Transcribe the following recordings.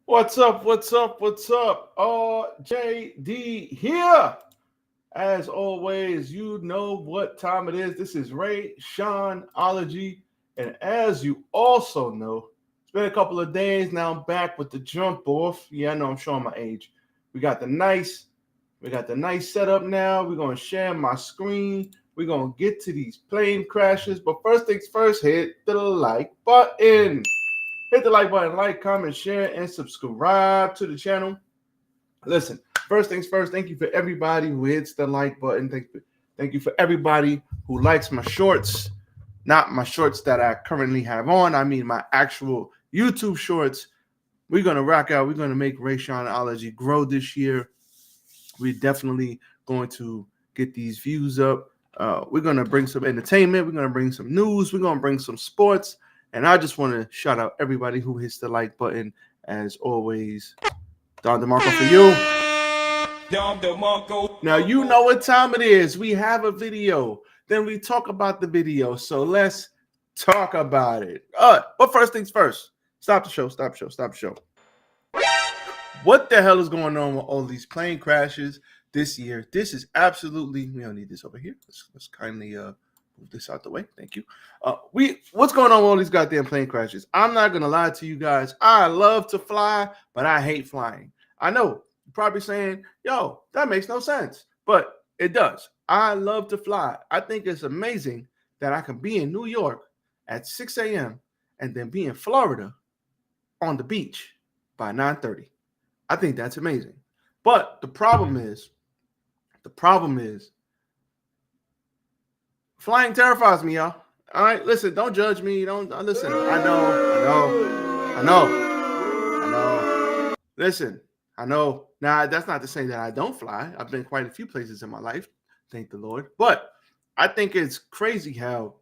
What's up? What's up? What's up? RJD here. As always, you know what time it is. This is Rashonology. And as you also know, it's been a couple of days now. I'm back with the jump off. Yeah, I know I'm showing my age. We got the nice setup now. We're gonna share my screen. We're gonna get to these plane crashes. But first things first, hit the like button. Hit the like button, like, comment, share, and subscribe to the channel. Listen, first things first, thank you for everybody who hits the like button. Thank you for everybody who likes my shorts. Not my shorts that I currently have on. I mean my actual YouTube shorts. We're going to rock out. We're going to make Rashonology grow this year. We're definitely going to get these views up. We're going to bring some entertainment. We're going to bring some news. We're going to bring some sports. And I just want to shout out everybody who hits the like button. As always, Don DeMarco for you. Now, you know what time it is. We have a video. Then we talk about the video. So let's talk about it. But first things first. Stop the show. Stop the show. What the hell is going on with all these plane crashes this year? This is absolutely... We don't need this over here. Let's kindly... move this out the way. Thank you. What's going on with all these goddamn plane crashes? I'm not gonna lie to you guys. I love to fly, but I hate flying. I know you're probably saying, yo, that makes no sense, but it does. I love to fly. I think it's amazing that I can be in New York at 6 a.m. and then be in Florida on the beach by 9:30. I think that's amazing. But the problem is flying terrifies me, y'all. All right, listen, don't judge me. Don't listen. I know. Listen, I know. Now, that's not to say that I don't fly. I've been quite a few places in my life, thank the Lord. But I think it's crazy how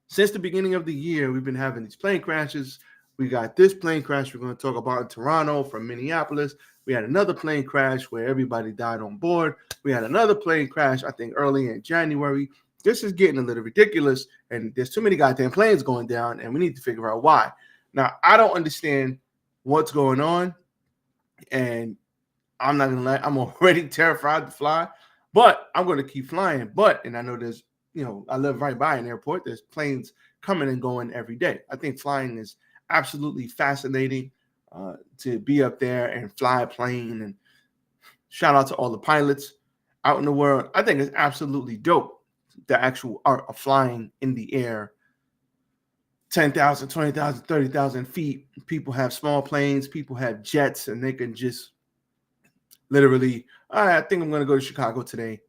since the beginning of the year, we've been having these plane crashes. We got this plane crash we're going to talk about in Toronto from Minneapolis. We had another plane crash where everybody died on board. We had another plane crash, I think, early in January. This is getting a little ridiculous, and there's too many goddamn planes going down, and we need to figure out why. Now, I don't understand what's going on, and I'm not going to lie, I'm already terrified to fly, but I'm going to keep flying. And I know there's, I live right by an airport. There's planes coming and going every day. I think flying is absolutely fascinating to be up there and fly a plane, and shout out to all the pilots out in the world. I think it's absolutely dope. The actual art of flying in the air, 10,000, 20,000, 30,000 feet. People have small planes, people have jets, and they can just literally, all right, I think I'm going to go to Chicago today,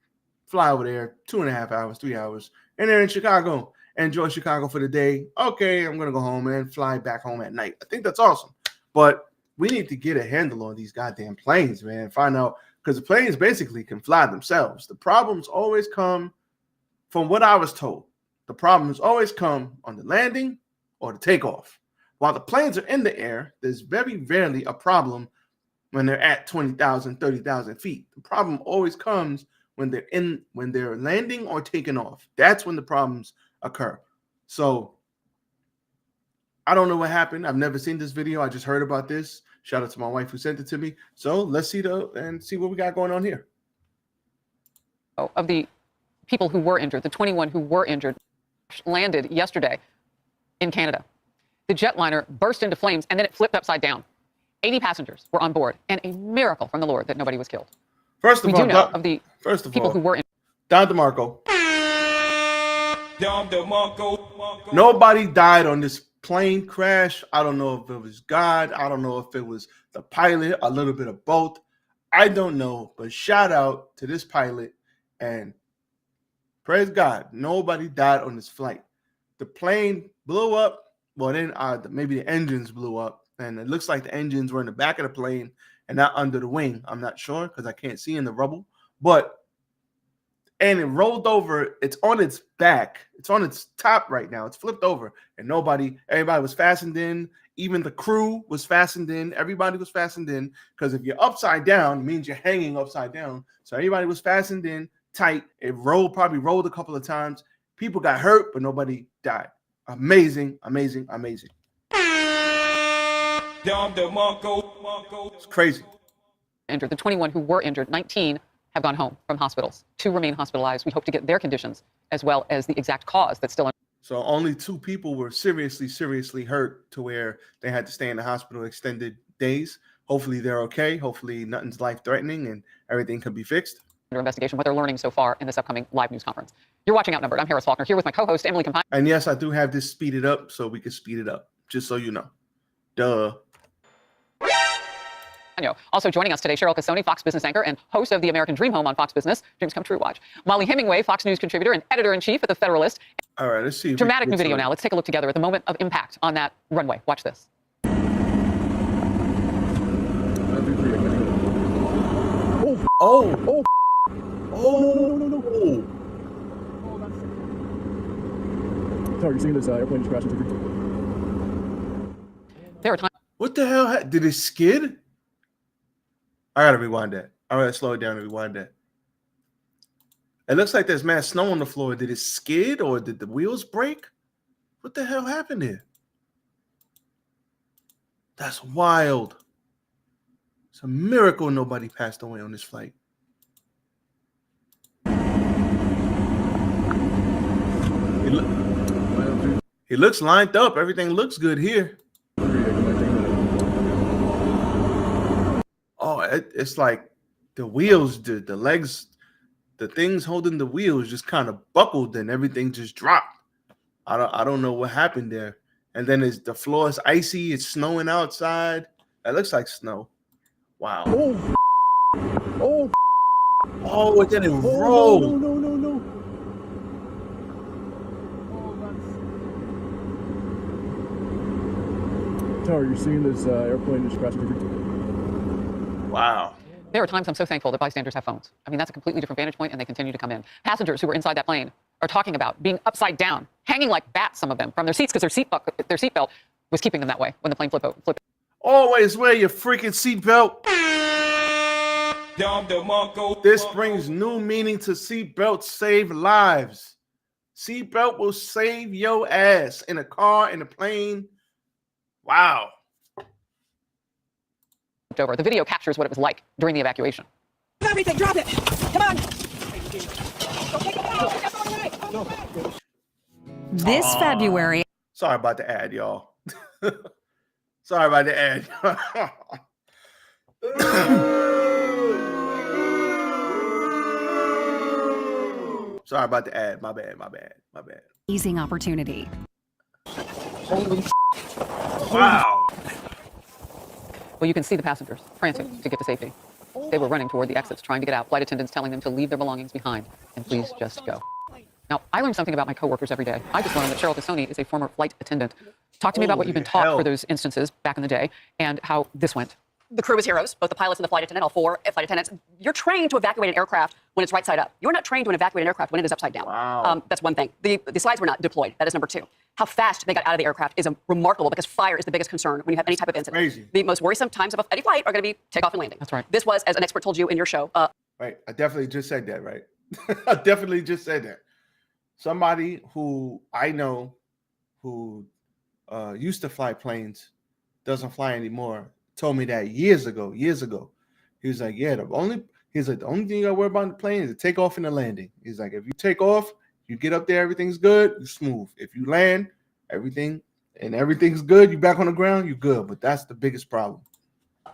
fly over there 2.5 hours, 3 hours, and they're in Chicago, enjoy Chicago for the day. Okay, I'm going to go home and fly back home at night. I think that's awesome. But we need to get a handle on these goddamn planes, man. Find out, because the planes basically can fly themselves. The problems always come, from what I was told, the problems always come on the landing or the takeoff. While the planes are in the air, there's very rarely a problem when they're at 20,000, 30,000 feet. The problem always comes when they're landing or taking off. That's when the problems occur. So I don't know what happened. I've never seen this video. I just heard about this. Shout out to my wife who sent it to me. So let's see what we got going on here. Of the people who were injured, the 21 who were injured, landed yesterday in Canada. The jetliner burst into flames and then it flipped upside down. 80 passengers were on board, and a miracle from the Lord that nobody was killed. First of all, people who were injured. Don DeMarco. Nobody died on this plane crash. I don't know if it was God. I don't know if it was the pilot, a little bit of both. I don't know, but shout out to this pilot. And Praise God. Nobody died on this flight. The plane blew up. Well, then maybe the engines blew up. And it looks like the engines were in the back of the plane and not under the wing. I'm not sure because I can't see in the rubble. And it rolled over. It's on its back. It's on its top right now. It's flipped over. And everybody was fastened in. Even the crew was fastened in. Everybody was fastened in. Because if you're upside down, it means you're hanging upside down. So everybody was fastened in tight. It probably rolled a couple of times. People got hurt, but nobody died. Amazing, amazing, amazing. It's crazy. Injured. The 21 who were injured, 19 have gone home from hospitals. 2 remain hospitalized. We hope to get their conditions as well as the exact cause that's still. So only 2 people were seriously hurt to where they had to stay in the hospital extended days. Hopefully they're okay. Hopefully nothing's life-threatening and everything can be fixed. Under investigation, what they're learning so far in this upcoming live news conference. You're watching Outnumbered. I'm Harris Faulkner here with my co-host Emily Campagna. And yes, I do have this speeded up so we can speed it up, just so you know. Duh. Also joining us today, Cheryl Casoni, Fox Business anchor and host of the American Dream Home on Fox Business. Dreams Come True Watch. Molly Hemingway, Fox News contributor and editor-in-chief at The Federalist. All right, let's see. Dramatic new video now. Let's take a look together at the moment of impact on that runway. Watch this. Oh. No. Tower, you're seeing this airplane just crashing into. There are times. What the hell? Did it skid? I gotta rewind that. I gotta slow it down and rewind that. It looks like there's mad snow on the floor. Did it skid or did the wheels break? What the hell happened here? That's wild. It's a miracle nobody passed away on this flight. He looks lined up. Everything looks good here. Oh, it's like the wheels, the legs, the things holding the wheels just kind of buckled and everything just dropped. I don't know what happened there. And then the floor is icy. It's snowing outside. That looks like snow. Wow. Oh, it didn't roll. No. Tower, you're seeing this airplane just crashing into. Wow. There are times I'm so thankful that bystanders have phones. I mean, that's a completely different vantage point, and they continue to come in. Passengers who were inside that plane are talking about being upside down, hanging like bats, some of them, from their seats because their seatbelt was keeping them that way when the plane flipped. Always wear your freaking seatbelt. This brings new meaning to seatbelts save lives. Seatbelt will save your ass in a car, in a plane. Wow. Over. The video captures what it was like during the evacuation. Everything, drop it. Come on. This February. Sorry about the ad, y'all. Sorry about the ad. Sorry about the ad. My bad. Easing opportunity. Holy wow. Well, you can see the passengers prancing to get to safety. They were running toward the exits, trying to get out. Flight attendants telling them to leave their belongings behind and please just go. Now, I learn something about my coworkers every day. I just learned that Cheryl Casoni is a former flight attendant. Talk to me about what you've been taught for those instances back in the day and how this went. The crew is heroes, both the pilots and the flight attendant, all 4 flight attendants. You're trained to evacuate an aircraft when it's right side up. You're not trained to evacuate an aircraft when it is upside down. Wow. That's one thing. The slides were not deployed. That is number 2. How fast they got out of the aircraft is remarkable because fire is the biggest concern when you have any type of incident. Crazy. The most worrisome times of any flight are going to be takeoff and landing. That's right. This was, as an expert told you in your show. Right. I definitely just said that, right? I definitely just said that. Somebody who I know who used to fly planes, doesn't fly anymore, told me that years ago. He was like, yeah, the only thing you gotta worry about in the plane is the takeoff and the landing. He's like, if you take off, you get up there, everything's good, you're smooth. If you land, everything's good, you back on the ground, you're good. But that's the biggest problem.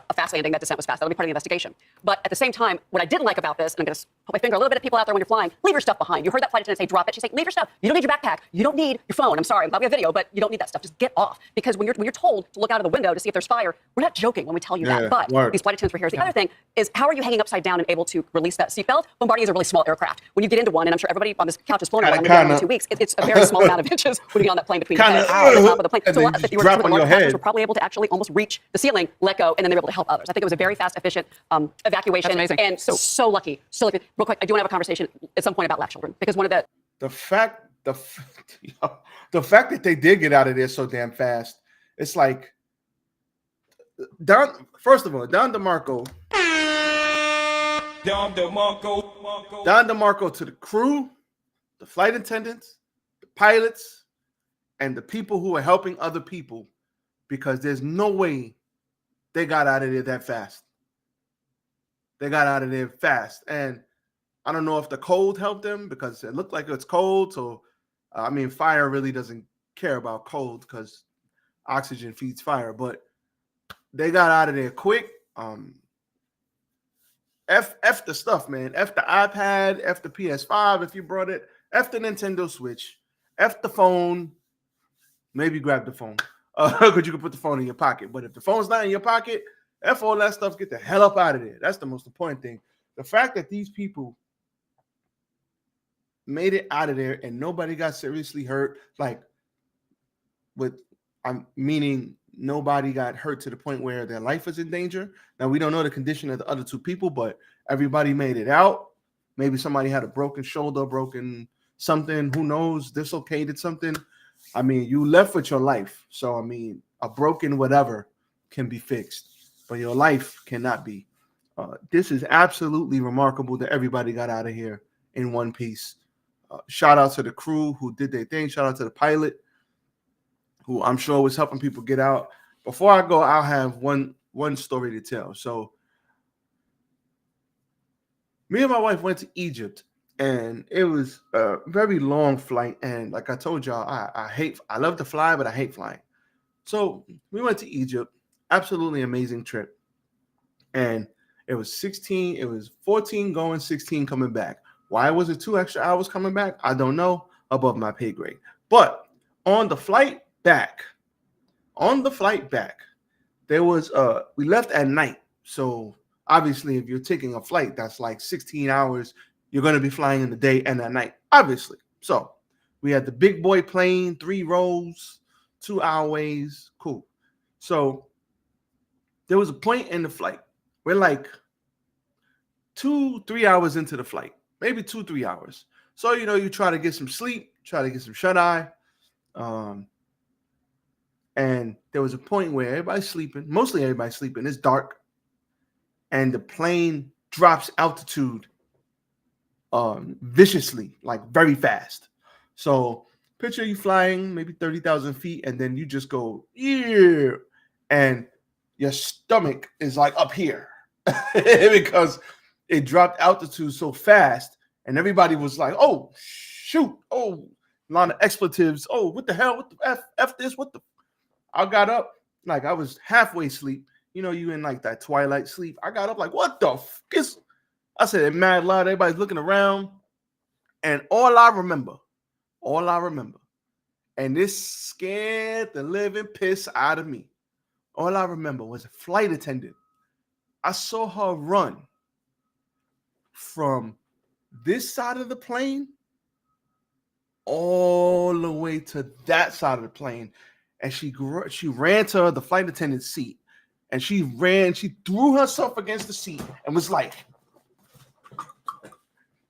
a fast landing. That descent was fast. That'll be part of the investigation. But at the same time, what I didn't like about this, and I'm going to put my finger a little bit at people out there when you're flying, leave your stuff behind. You heard that flight attendant say, drop it. She's saying, leave your stuff. You don't need your backpack. You don't need your phone. I'm sorry. I'm glad we have video, but you don't need that stuff. Just get off. Because when you're told to look out of the window to see if there's fire, we're not joking when we tell you that. But these flight attendants were here. The other thing is, how are you hanging upside down and able to release that seatbelt? Bombardier is a really small aircraft. When you get into one, and I'm sure everybody on this couch has flown in one in 2 weeks, it's a very small amount of inches when you get on that plane between the head and the top of the plane. So if you were the large passengers were probably able to actually almost reach the ceiling, let go, and then they were able to help others. I think it was a very fast, efficient evacuation. That's amazing. And so lucky. So lucky. Real quick, I do want to have a conversation at some point about black children, because one of the fact that they did get out of there so damn fast, it's like first of all, Don DeMarco to the crew, the flight attendants, the pilots, and the people who are helping other people, because there's no way they got out of there that fast. They got out of there fast. And I don't know if the cold helped them, because it looked like it's cold. So, I mean, fire really doesn't care about cold because oxygen feeds fire. But they got out of there quick. F the stuff, man. F the iPad, F the PS5 if you brought it, F the Nintendo Switch, F the phone. Maybe grab the phone, because you can put the phone in your pocket. But if the phone's not in your pocket, F all that stuff, get the hell up out of there. That's the most important thing. The fact that these people made it out of there and nobody got seriously hurt, I'm meaning nobody got hurt to the point where their life is in danger. Now, we don't know the condition of the other two people, but everybody made it out. Maybe somebody had a broken shoulder, broken something. Who knows? Dislocated something. I mean, you left with your life. So, I mean, a broken whatever can be fixed, but your life cannot be. This is absolutely remarkable that everybody got out of here in one piece. Shout out to the crew who did their thing. Shout out to the pilot, who I'm sure was helping people get out. Before I go, I'll have one story to tell. So me and my wife went to Egypt, and it was a very long flight. And like I told y'all, I love to fly, but I hate flying. So we went to Egypt. Absolutely amazing trip. And it was 14 going, 16 coming back. Why was it 2 extra hours coming back? I don't know. Above my pay grade. But on the flight back, there was we left at night. So obviously, if you're taking a flight that's like 16 hours, you're going to be flying in the day and at night, obviously. So we had the big boy plane, 3 rows, 2 hourways. Cool. So there was a point in the flight. We're like 2-3 hours into the flight, maybe 2-3 hours. So, you try to get some sleep, try to get some shut-eye. And there was a point where everybody's sleeping, mostly everybody's sleeping. It's dark. And the plane drops altitude viciously, like very fast. So picture you flying maybe 30,000 feet, and then you just go, yeah, and your stomach is like up here because it dropped altitude so fast, and everybody was like, oh, shoot, oh, a lot of expletives. Oh, what the hell? What the F this? What the? I got up, like I was halfway asleep. You in like that twilight sleep. I got up like, what the f? I said, mad loud. Everybody's looking around. And all I remember, and this scared the living piss out of me. All I remember was a flight attendant. I saw her run from this side of the plane all the way to that side of the plane. And she ran to the flight attendant's seat. And she threw herself against the seat and was like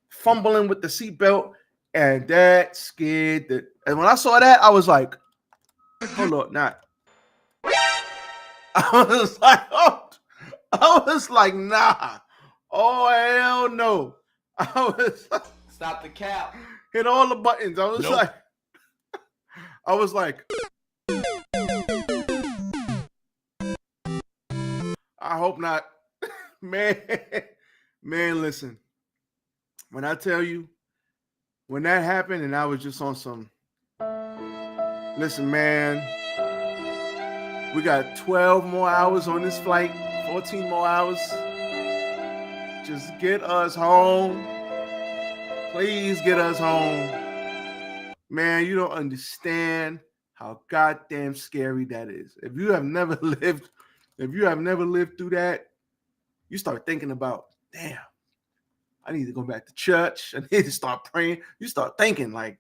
fumbling with the seatbelt. And that scared the. And when I saw that, I was like, hold on, not. I was like, nah. Oh, hell no. I was like, stop the cap. Hit all the buttons. I was like, I hope not. Man, listen. When I tell you, when that happened and I was just on some, listen, man, we got 12 more hours on this flight, 14 more hours. Just get us home. Please get us home. Man, you don't understand how goddamn scary that is. If you have never lived through that, you start thinking about, damn, I need to go back to church. I need to start praying. You start thinking like,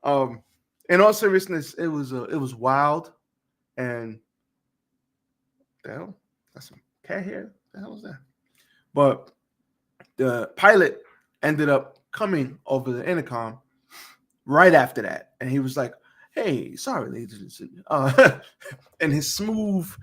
in all seriousness, it was wild. And the hell, that's some cat hair. The hell is that? But the pilot ended up coming over the intercom right after that, and he was like, "Hey, sorry, ladies and gentlemen." And his smooth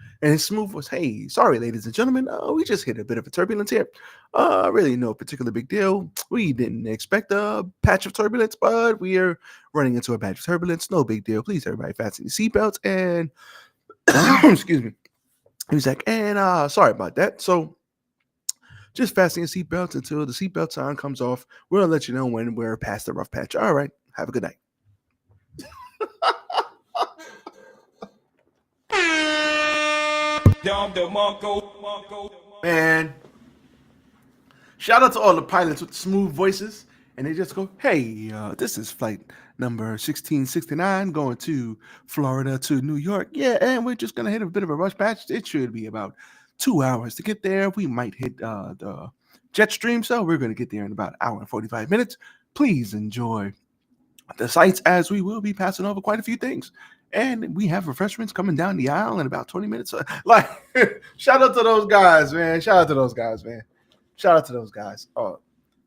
was, "Hey, sorry, ladies and gentlemen, we just hit a bit of a turbulence here. Really no particular big deal. We didn't expect a patch of turbulence, but we are running into a patch of turbulence. No big deal. Please, everybody, fasten your seatbelts." And excuse me. He was like, "And sorry about that. So just fasten your seatbelts until the seatbelt sign comes off. We'll let you know when we're past the rough patch. All right. Have a good night." Man, shout out to all the pilots with the smooth voices. And they just go, "Hey, this is flight number 1669 going to Florida to New York. Yeah, and we're just going to hit a bit of a rush patch. It should be about 2 hours to get there. We might hit the jet stream, so we're going to get there in about an hour and 45 minutes. Please enjoy the sights as we will be passing over quite a few things. And we have refreshments coming down the aisle in about 20 minutes. Like, shout out to those guys, man. Shout out to those guys, man. Shout out to those guys.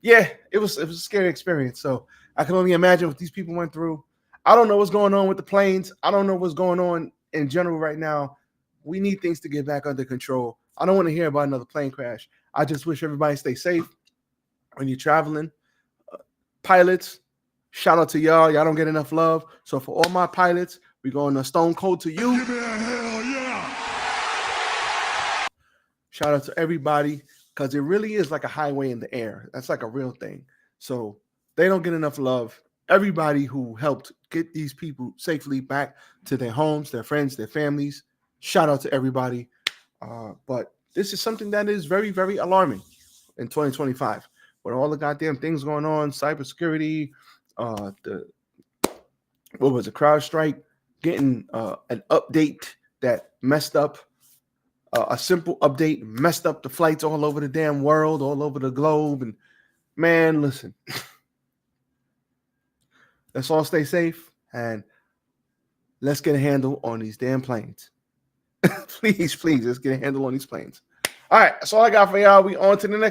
Yeah, it was a scary experience. So I can only imagine what these people went through. I don't know what's going on with the planes. I don't know what's going on in general right now. We need things to get back under control. I don't want to hear about another plane crash. I just wish everybody stay safe when you're traveling. Pilots, shout out to y'all. Y'all don't get enough love. So for all my pilots, we're going to stone cold to you. Give me a hell yeah. Shout out to everybody, because it really is like a highway in the air. That's like a real thing. So they don't get enough love. Everybody who helped get these people safely back to their homes, their friends, their families, shout out to everybody. But this is something that is very, very alarming in 2025. With all the goddamn things going on, cybersecurity, CrowdStrike, getting an update that messed up, a simple update messed up the flights all over the damn world, all over the globe. And man, listen, let's all stay safe and let's get a handle on these damn planes. Please, let's get a handle on these planes. All right, that's all I got for y'all. We on to the next.